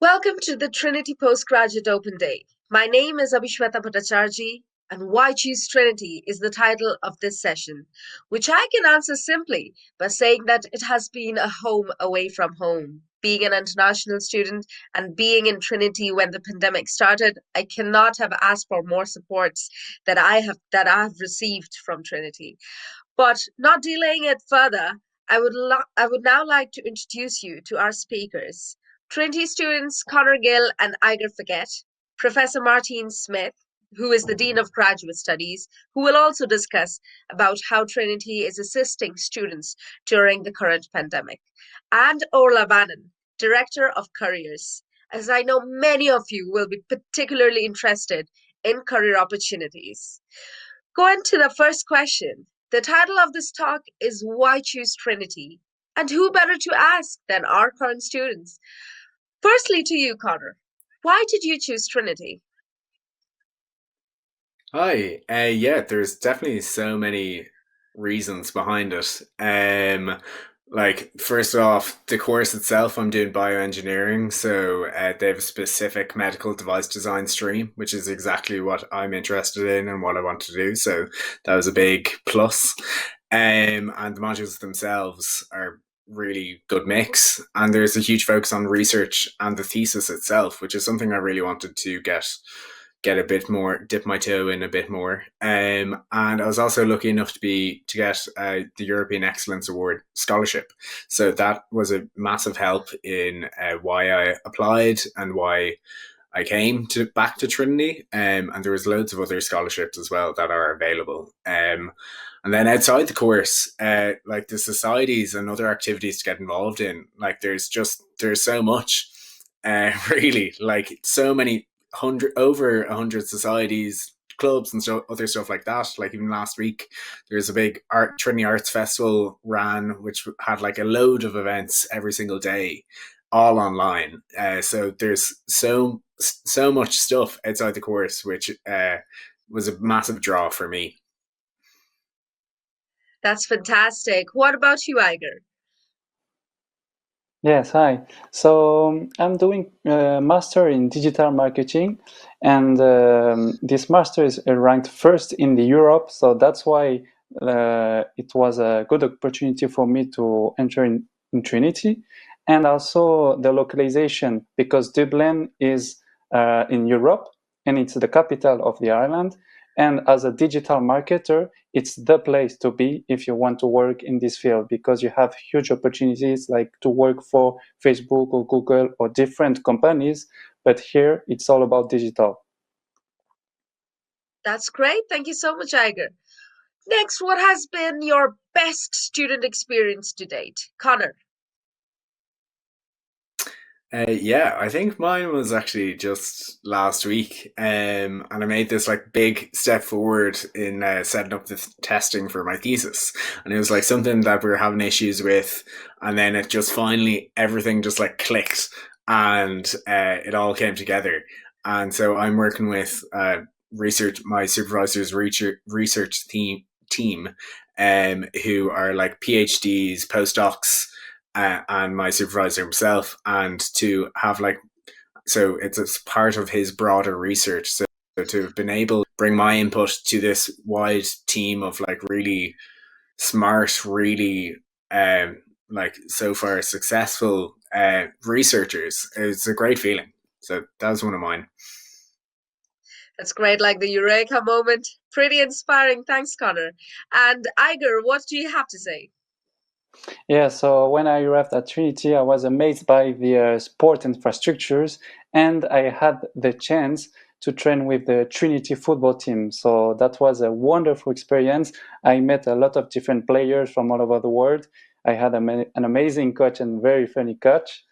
Welcome to the Trinity Postgraduate Open Day. My name is Abhishweta Bhattacharjee, and Why Choose Trinity is the title of this session, which I can answer simply by saying that it has been a home away from home. Being an international student and being in Trinity when the pandemic started, I cannot have asked for more supports that I have received from Trinity. But not delaying it further, I would now like to introduce you to our speakers. Trinity students Conor Gill and Iger Faget, Professor Martine Smith, who is the Dean of Graduate Studies, who will also discuss about how Trinity is assisting students during the current pandemic, and Orla Vannon, Director of Careers, as I know many of you will be particularly interested in career opportunities. Going to the first question. The title of this talk is Why Choose Trinity? And who better to ask than our current students? Firstly, to you, Connor. Why did you choose Trinity? Hi. Yeah, there's definitely so many reasons behind it. Like first off, the course itself, I'm doing bioengineering, so they have a specific medical device design stream, which is exactly what I'm interested in and what I want to do. So that was a big plus. And the modules themselves are really good mix, and there's a huge focus on research and the thesis itself, which is something I really wanted to get a bit more, dip my toe in a bit more. And I was also lucky enough to get the European Excellence Award scholarship, so that was a massive help in why I applied and why I came to back to Trinity. And there was loads of other scholarships as well that are available. And then outside the course, like the societies and other activities to get involved in, like there's so much, really, like so many over 100 societies, clubs, and so other stuff like that. Like even last week, there's a big Trinity Arts Festival ran, which had like a load of events every single day, all online. So there's so much stuff outside the course, which was a massive draw for me. That's fantastic. What about you, Iger? Yes, hi. So I'm doing a master in digital marketing, and this master is ranked first in the Europe. So that's why it was a good opportunity for me to enter in Trinity, and also the localization because Dublin is in Europe and it's the capital of the island. And as a digital marketer, it's the place to be if you want to work in this field because you have huge opportunities like to work for Facebook or Google or different companies. But here it's all about digital. That's great. Thank you so much, Iger. Next, what has been your best student experience to date? Connor. Yeah, I think mine was actually just last week, and I made this like big step forward in setting up the testing for my thesis, and it was like something that we were having issues with, and then it just finally everything just like clicked, and it all came together, and so I'm working with research my supervisor's research team, who are like PhDs, postdocs, and my supervisor himself, and to have like, so it's a part of his broader research. So to have been able to bring my input to this wide team of like really smart, really like so far successful researchers, it's a great feeling. So that was one of mine. That's great, like the Eureka moment. Pretty inspiring. Thanks, Connor. And Iger, what do you have to say? Yeah, so when I arrived at Trinity, I was amazed by the sport infrastructures, and I had the chance to train with the Trinity football team. So that was a wonderful experience. I met a lot of different players from all over the world. I had an amazing coach and very funny coach.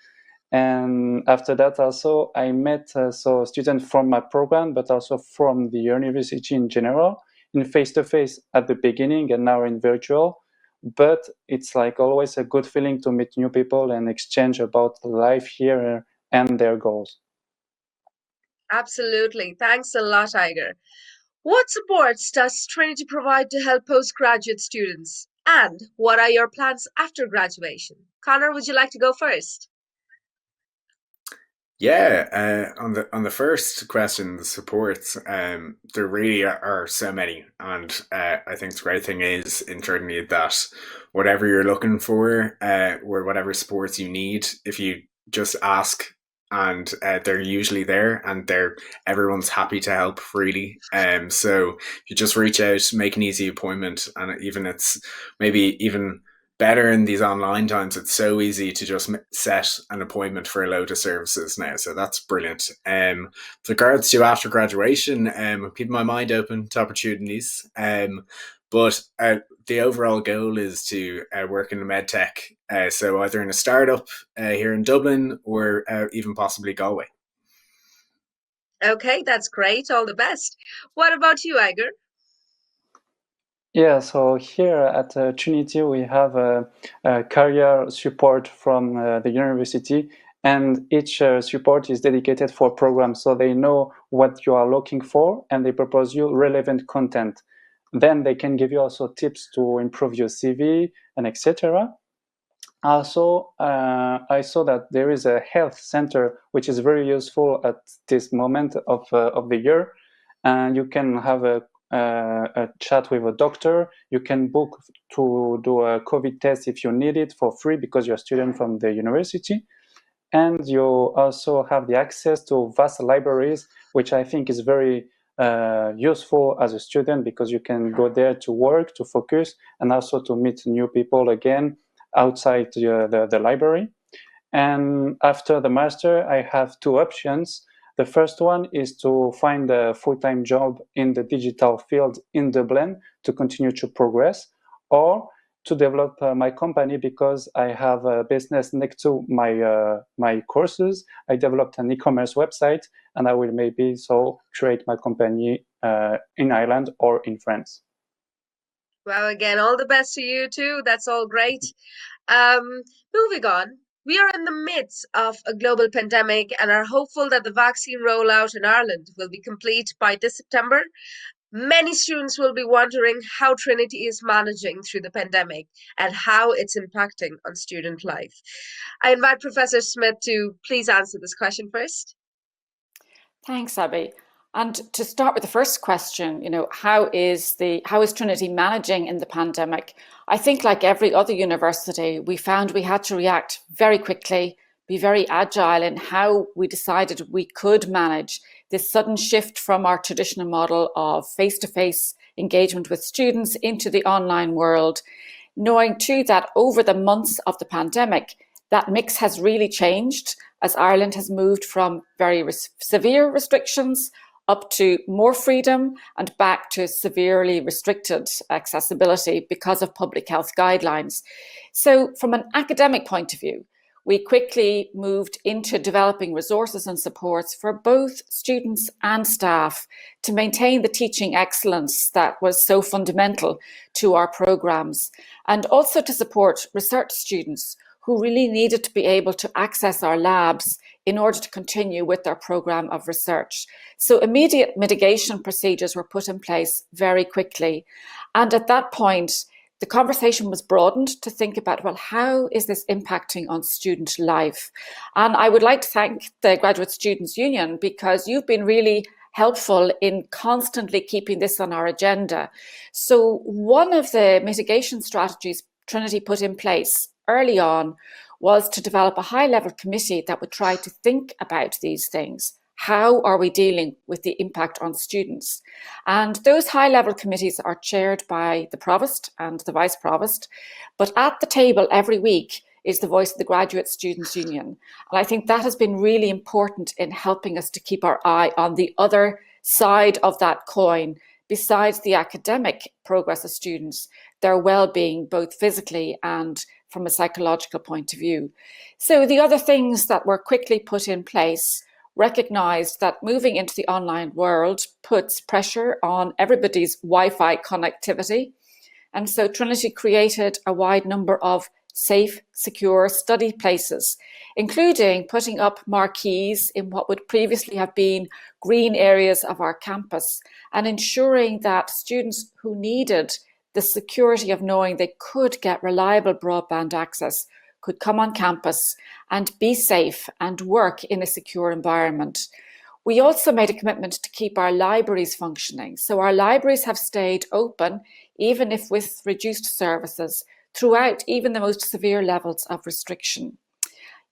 And after that, also, I met so students from my program, but also from the university in general, in face to face at the beginning and now in virtual. But it's like always a good feeling to meet new people and exchange about life here and their goals. Absolutely. Thanks a lot, Iger. What supports does Trinity provide to help postgraduate students? And what are your plans after graduation? Connor, would you like to go first? Yeah, on the first question, the supports, there really are so many, and I think the great thing is in Trinity that whatever you're looking for, or whatever supports you need, if you just ask, and they're usually there, and they're everyone's happy to help freely. So if you just reach out, make an easy appointment, and even it's maybe even better in these online times. It's so easy to just set an appointment for a load of services now, so that's brilliant. With regards to after graduation, keeping my mind open to opportunities. But the overall goal is to work in the med tech, so either in a startup here in Dublin or even possibly Galway. Okay, that's great. All the best. What about you, Iger? Yeah, so here at Trinity, we have a career support from the university, and each support is dedicated for programs, so they know what you are looking for, and they propose you relevant content. Then they can give you also tips to improve your CV and etc. Also, I saw that there is a health center which is very useful at this moment of the year, and you can have a chat with a doctor. You can book to do a COVID test if you need it for free because you're a student from the university. And you also have the access to vast libraries, which I think is very useful as a student because you can go there to work, to focus, and also to meet new people again outside the library. And after the master, I have two options. The first one is to find a full-time job in the digital field in Dublin to continue to progress, or to develop my company because I have a business next to my courses. I developed an e-commerce website, and I will maybe so create my company in Ireland or in France. Well, again, all the best to you too. That's all great. Um, Moving on, we are in the midst of a global pandemic and are hopeful that the vaccine rollout in Ireland will be complete by this September. Many students will be wondering how Trinity is managing through the pandemic and how it's impacting on student life. I invite Professor Smith to please answer this question first. Thanks, Abby. And to start with the first question, how is Trinity managing in the pandemic? I think, like every other university, we found we had to react very quickly, be very agile in how we decided we could manage this sudden shift from our traditional model of face-to-face engagement with students into the online world, knowing too that over the months of the pandemic, that mix has really changed as Ireland has moved from very severe restrictions up to more freedom and back to severely restricted accessibility because of public health guidelines. So from an academic point of view, we quickly moved into developing resources and supports for both students and staff to maintain the teaching excellence that was so fundamental to our programs, and also to support research students who really needed to be able to access our labs in order to continue with their program of research. So immediate mitigation procedures were put in place very quickly. And at that point, the conversation was broadened to think about, well, how is this impacting on student life? And I would like to thank the Graduate Students' Union because you've been really helpful in constantly keeping this on our agenda. So one of the mitigation strategies Trinity put in place early on was to develop a high-level committee that would try to think about these things. How are we dealing with the impact on students? And those high-level committees are chaired by the Provost and the Vice Provost, but at the table every week is the voice of the Graduate Students' Union. And I think that has been really important in helping us to keep our eye on the other side of that coin, besides the academic progress of students, their well-being, both physically and from a psychological point of view. So the other things that were quickly put in place recognized that moving into the online world puts pressure on everybody's Wi-Fi connectivity. And so Trinity created a wide number of safe, secure study places, including putting up marquees in what would previously have been green areas of our campus and ensuring that students who needed the security of knowing they could get reliable broadband access could come on campus and be safe and work in a secure environment. We also made a commitment to keep our libraries functioning. So our libraries have stayed open, even if with reduced services, throughout even the most severe levels of restriction.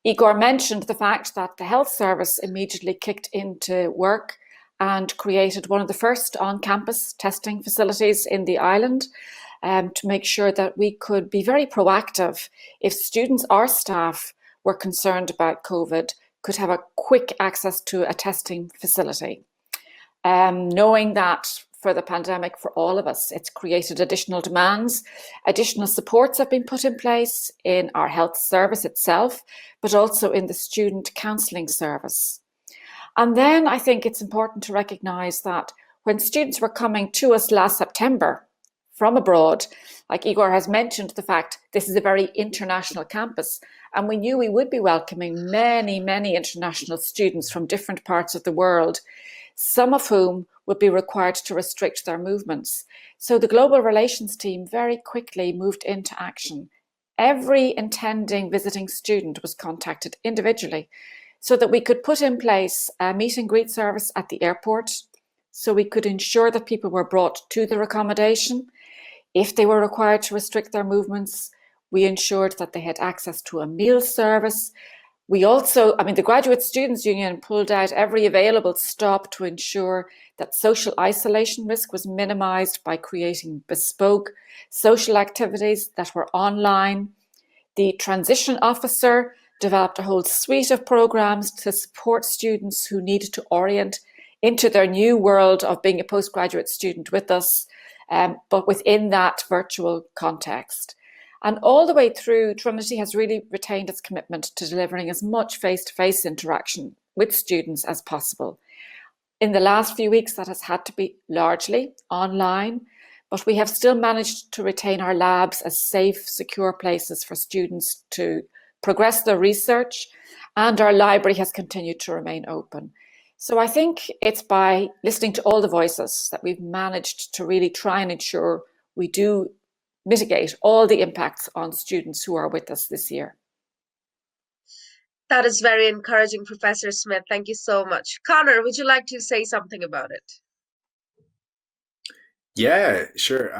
Igor mentioned the fact that the health service immediately kicked into work and created one of the first on-campus testing facilities in the island to make sure that we could be very proactive if students or staff were concerned about COVID, could have a quick access to a testing facility. Knowing that for the pandemic, for all of us, it's created additional demands. Additional supports have been put in place in our health service itself, but also in the student counselling service. And then I think it's important to recognise that when students were coming to us last September from abroad, like Igor has mentioned, the fact this is a very international campus, and we knew we would be welcoming many, many international students from different parts of the world, some of whom would be required to restrict their movements. So the global relations team very quickly moved into action. Every intending visiting student was contacted individually so that we could put in place a meet and greet service at the airport, so we could ensure that people were brought to their accommodation. If they were required to restrict their movements, we ensured that they had access to a meal service. We also, the Graduate Students' Union pulled out every available stop to ensure that social isolation risk was minimised by creating bespoke social activities that were online. The transition officer developed a whole suite of programmes to support students who needed to orient into their new world of being a postgraduate student with us, but within that virtual context. And all the way through, Trinity has really retained its commitment to delivering as much face-to-face interaction with students as possible. In the last few weeks, that has had to be largely online, but we have still managed to retain our labs as safe, secure places for students to progress their research, and our library has continued to remain open. So I think it's by listening to all the voices that we've managed to really try and ensure we do mitigate all the impacts on students who are with us this year. That is very encouraging, Professor Smith. Thank you so much. Conor, would you like to say something about it? Yeah, sure.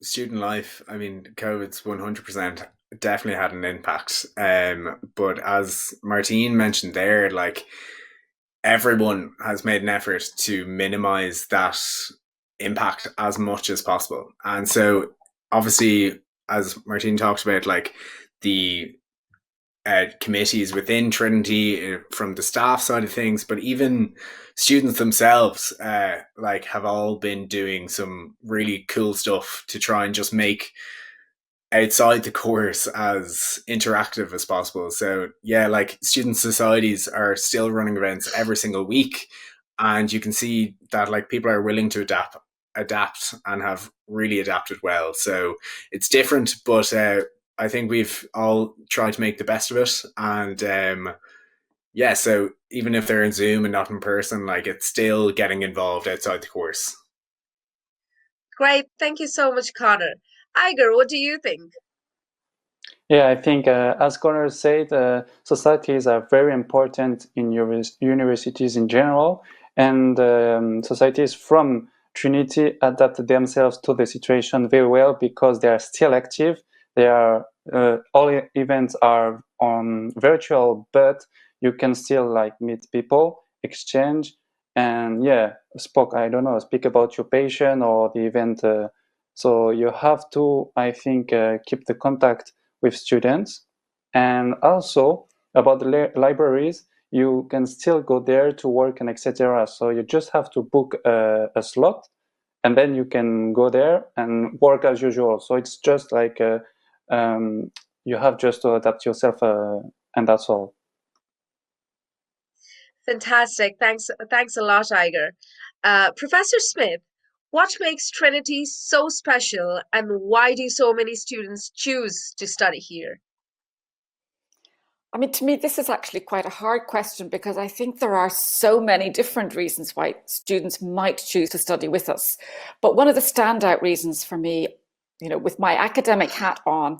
Student life, COVID's 100% definitely had an impact. But as Martine mentioned there, like, everyone has made an effort to minimize that impact as much as possible. And so obviously, as Martine talked about, like, the committees within Trinity from the staff side of things, but even students themselves have all been doing some really cool stuff to try and just make outside the course as interactive as possible. So yeah, like, student societies are still running events every single week, and you can see that, like, people are willing to adapt and have really adapted well. So it's different, but I think we've all tried to make the best of it. And yeah, so even if they're in Zoom and not in person, like, it's still getting involved outside the course. Great. Thank you so much, Conor. Igor, what do you think? Yeah, I think, as Conor said, societies are very important in universities in general, and societies from Trinity adapt themselves to the situation very well because they are still active. They are all events are on virtual, but you can still, like, meet people, exchange, and speak about your patient or the event. So you have to, I think, keep the contact with students. And also about the libraries, you can still go there to work and etc. So you just have to book a slot, and then you can go there and work as usual. So it's just like you have just to adapt yourself, and that's all. Fantastic. Thanks a lot, Igor. Professor Smith, what makes Trinity so special, and why do so many students choose to study here? To me, this is actually quite a hard question because I think there are so many different reasons why students might choose to study with us. But one of the standout reasons for me, with my academic hat on,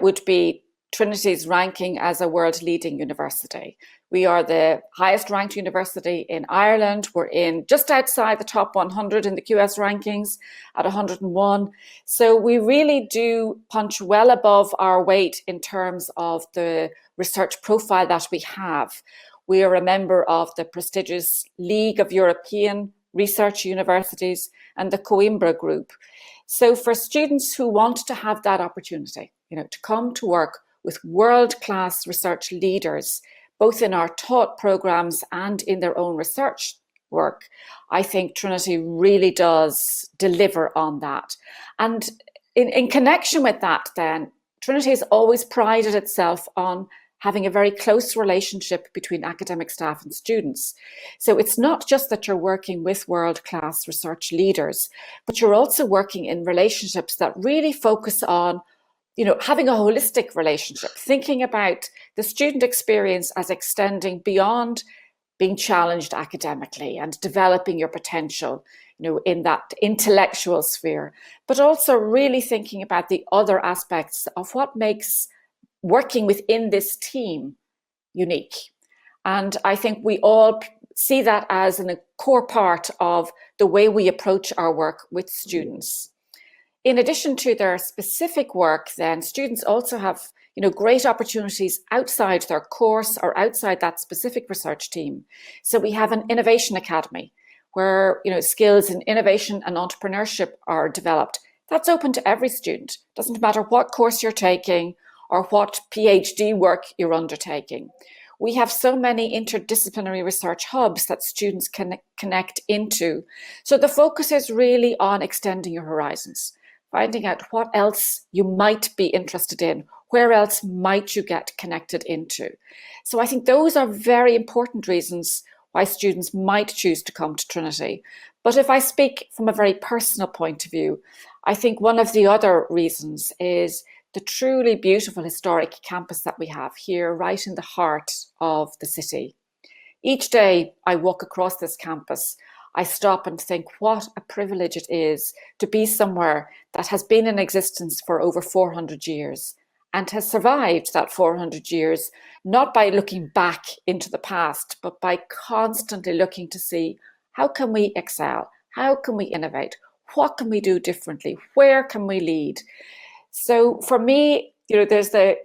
would be Trinity's ranking as a world leading university. We are the highest ranked university in Ireland. We're in just outside the top 100 in the QS rankings at 101. So we really do punch well above our weight in terms of the research profile that we have. We are a member of the prestigious League of European Research Universities and the Coimbra Group. So for students who want to have that opportunity, to come to work with world-class research leaders, both in our taught programs and in their own research work, I think Trinity really does deliver on that. And in connection with that, then, Trinity has always prided itself on having a very close relationship between academic staff and students. So it's not just that you're working with world-class research leaders, but you're also working in relationships that really focus on having a holistic relationship, thinking about the student experience as extending beyond being challenged academically and developing your potential, in that intellectual sphere, but also really thinking about the other aspects of what makes working within this team unique. And I think we all see that as a core part of the way we approach our work with students. In addition to their specific work, then students also have great opportunities outside their course or outside that specific research team. So we have an innovation academy where skills in innovation and entrepreneurship are developed. That's open to every student. Doesn't matter what course you're taking or what PhD work you're undertaking. We have so many interdisciplinary research hubs that students can connect into. So the focus is really on extending your horizons, finding out what else you might be interested in, where else might you get connected into. So I think those are very important reasons why students might choose to come to Trinity. But if I speak from a very personal point of view, I think one of the other reasons is the truly beautiful historic campus that we have here right in the heart of the city. Each day I walk across this campus, I stop and think what a privilege it is to be somewhere that has been in existence for over 400 years and has survived that 400 years, not by looking back into the past, but by constantly looking to see how can we excel, how can we innovate, what can we do differently, where can we lead. So for me, there's the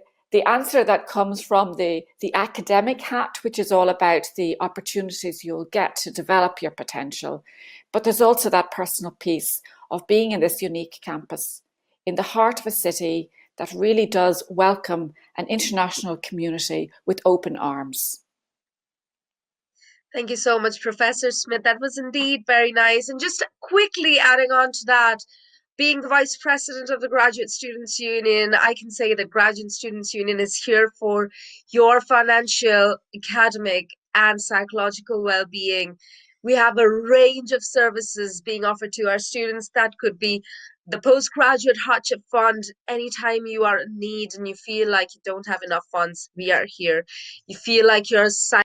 answer that comes from the academic hat, which is all about the opportunities you'll get to develop your potential. But there's also that personal piece of being in this unique campus in the heart of a city that really does welcome an international community with open arms. Thank you so much, Professor Smith. That was indeed very nice. And just quickly adding on to that, being the Vice President of the Graduate Students' Union, I can say that Graduate Students' Union is here for your financial, academic, and psychological well-being. We have a range of services being offered to our students. That could be the Postgraduate Hardship Fund. Anytime you are in need and you feel like you don't have enough funds, we are here. You feel like you're psychologically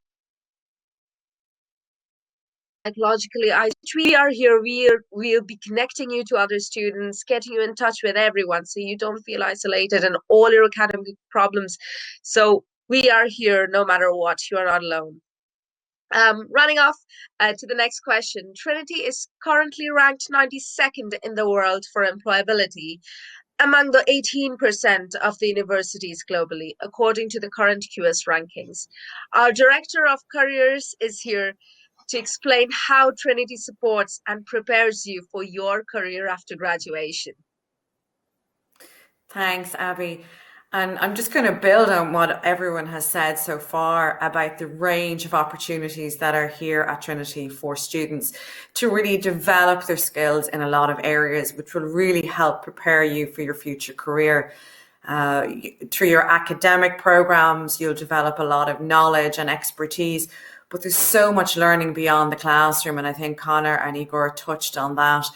we are here. We'll be connecting you to other students, getting you in touch with everyone so you don't feel isolated in all your academic problems. So we are here no matter what. You are not alone. Running off to the next question. Trinity is currently ranked 92nd in the world for employability among the 18% of the universities globally, according to the current QS rankings. Our Director of Careers is here to explain how Trinity supports and prepares you for your career after graduation. Thanks, Abby. And I'm just going to build on what everyone has said so far about the range of opportunities that are here at Trinity for students to really develop their skills in a lot of areas, which will really help prepare you for your future career. Through your academic programs, you'll develop a lot of knowledge and expertise, but there's so much learning beyond the classroom. And I think Conor and Igor touched on that.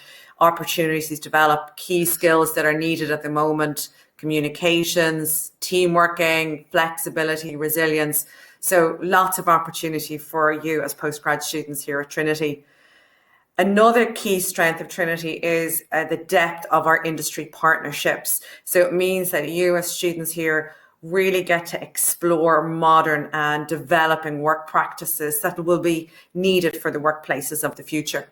Opportunities to develop key skills that are needed at the moment: communications, team working, flexibility, resilience. So lots of opportunity for you as postgrad students here at Trinity. Another key strength of Trinity is the depth of our industry partnerships. So it means that you as students here really get to explore modern and developing work practices that will be needed for the workplaces of the future.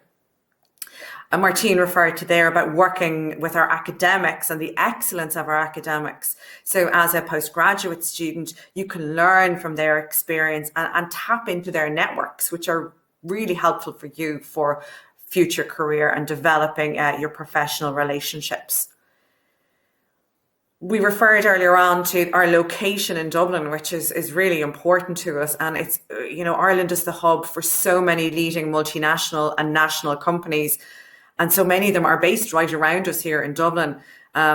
And Martine referred to there about working with our academics and the excellence of our academics. So as a postgraduate student, you can learn from their experience and tap into their networks, which are really helpful for you for future career and developing your professional relationships. We referred earlier on to our location in Dublin, which is really important to us. And it's, Ireland is the hub for so many leading multinational and national companies. And so many of them are based right around us here in Dublin.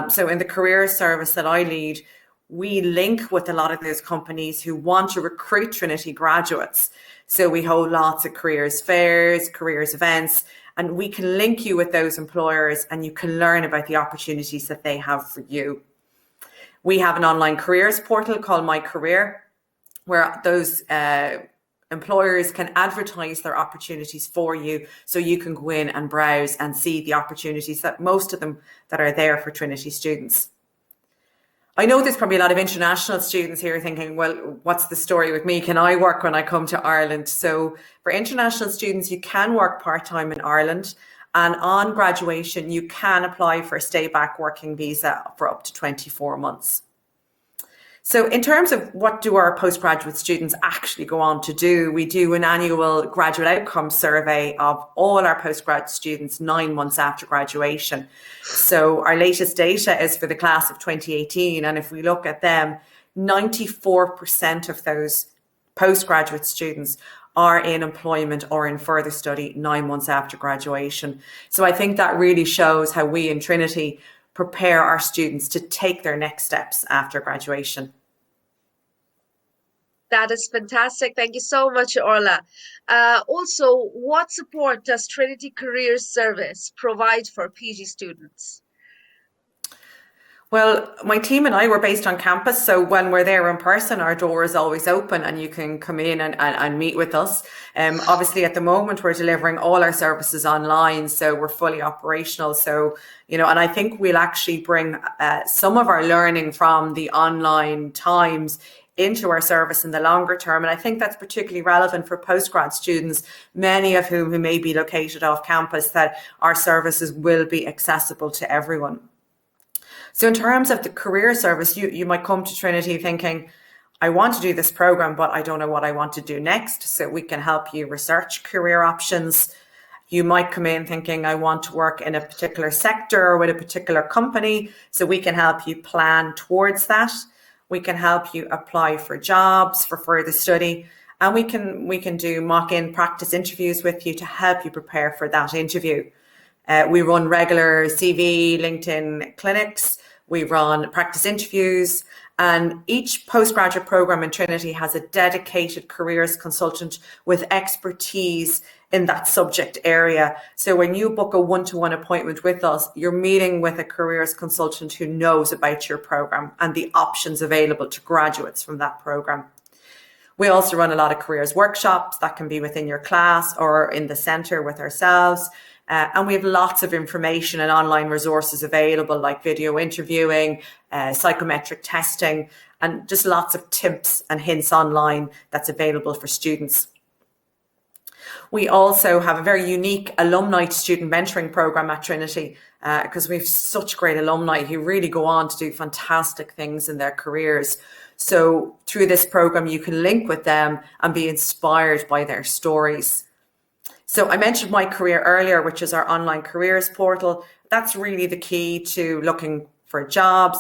So in the career service that I lead, we link with a lot of those companies who want to recruit Trinity graduates. So we hold lots of careers fairs, careers events, and we can link you with those employers and you can learn about the opportunities that they have for you. We have an online careers portal called My Career, where those employers can advertise their opportunities for you, so you can go in and browse and see the opportunities that most of them that are there for Trinity students. I know there's probably a lot of international students here thinking, well, what's the story with me? Can I work when I come to Ireland? So for international students, you can work part-time in Ireland. And on graduation, you can apply for a stay back working visa for up to 24 months. So in terms of what do our postgraduate students actually go on to do, we do an annual graduate outcome survey of all our postgrad students 9 months after graduation. So our latest data is for the class of 2018. And if we look at them, 94% of those postgraduate students are in employment or in further study 9 months after graduation. So I think that really shows how we in Trinity prepare our students to take their next steps after graduation. That is fantastic. Thank you so much, Orla. Also, what support does Trinity Career Service provide for PG students? Well, my team and I were based on campus, so when we're there in person, our door is always open and you can come in and meet with us. Obviously, at the moment, we're delivering all our services online, so we're fully operational. So, and I think we'll actually bring some of our learning from the online times into our service in the longer term. And I think that's particularly relevant for postgrad students, many of whom who may be located off campus, that our services will be accessible to everyone. So in terms of the career service, you might come to Trinity thinking, I want to do this program, but I don't know what I want to do next. So we can help you research career options. You might come in thinking, I want to work in a particular sector or with a particular company. So we can help you plan towards that. We can help you apply for jobs, for further study. And we can do mock-in practice interviews with you to help you prepare for that interview. We run regular CV, LinkedIn clinics. We run practice interviews, and each postgraduate program in Trinity has a dedicated careers consultant with expertise in that subject area. So when you book a one-to-one appointment with us, you're meeting with a careers consultant who knows about your program and the options available to graduates from that program. We also run a lot of careers workshops that can be within your class or in the centre with ourselves. And we have lots of information and online resources available, like video interviewing, psychometric testing, and just lots of tips and hints online that's available for students. We also have a very unique alumni student mentoring program at Trinity, because we have such great alumni who really go on to do fantastic things in their careers. So through this program, you can link with them and be inspired by their stories. So I mentioned My Career earlier, which is our online careers portal. That's really the key to looking for jobs,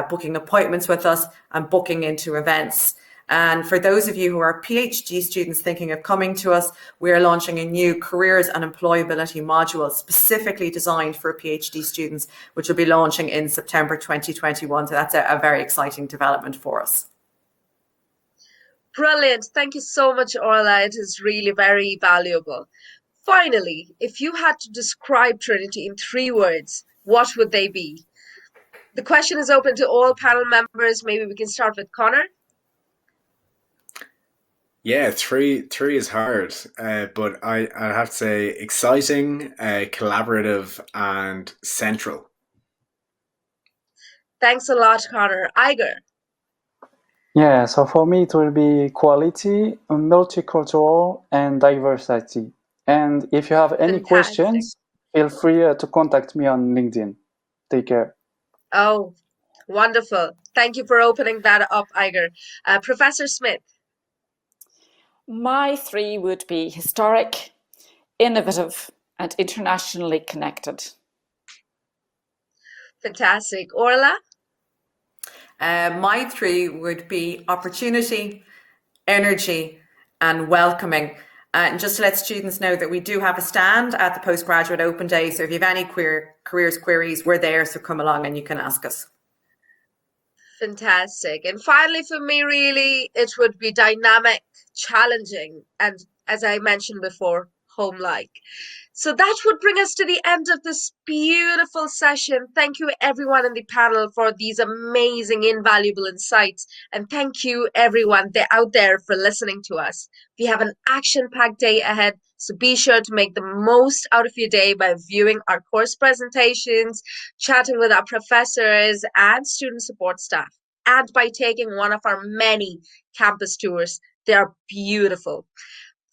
booking appointments with us, and booking into events. And for those of you who are PhD students thinking of coming to us, we are launching a new careers and employability module specifically designed for PhD students, which will be launching in September 2021. So that's a very exciting development for us. Brilliant. Thank you so much, Orla. It is really very valuable. Finally, if you had to describe Trinity in 3 words, what would they be? The question is open to all panel members. Maybe we can start with Conor. Yeah, three is hard, but I have to say exciting, collaborative, and central. Thanks a lot, Conor. Iger. Yeah, so for me it will be quality, multicultural, and diversity. And if you have any Fantastic. questions, feel free to contact me on LinkedIn. Take care. Oh, wonderful. Thank you for opening that up, Iger. Professor Smith. My three would be historic, innovative, and internationally connected. Fantastic. Orla? My three would be opportunity, energy, and welcoming. And just to let students know that we do have a stand at the Postgraduate Open Day. So if you have any careers queries, we're there. So come along and you can ask us. Fantastic. And finally, for me, really, it would be dynamic, challenging, and as I mentioned before, home-like. So that would bring us to the end of this beautiful session. Thank you, everyone in the panel, for these amazing, invaluable insights. And thank you, everyone out there, for listening to us. We have an action-packed day ahead, so be sure to make the most out of your day by viewing our course presentations, chatting with our professors and student support staff, and by taking one of our many campus tours. They are beautiful.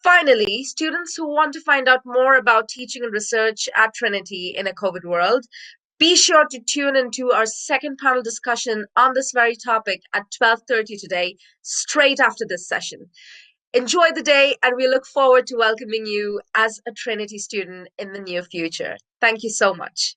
Finally, students who want to find out more about teaching and research at Trinity in a COVID world, be sure to tune into our second panel discussion on this very topic at 12:30 today, straight after this session. Enjoy the day, and we look forward to welcoming you as a Trinity student in the near future. Thank you so much.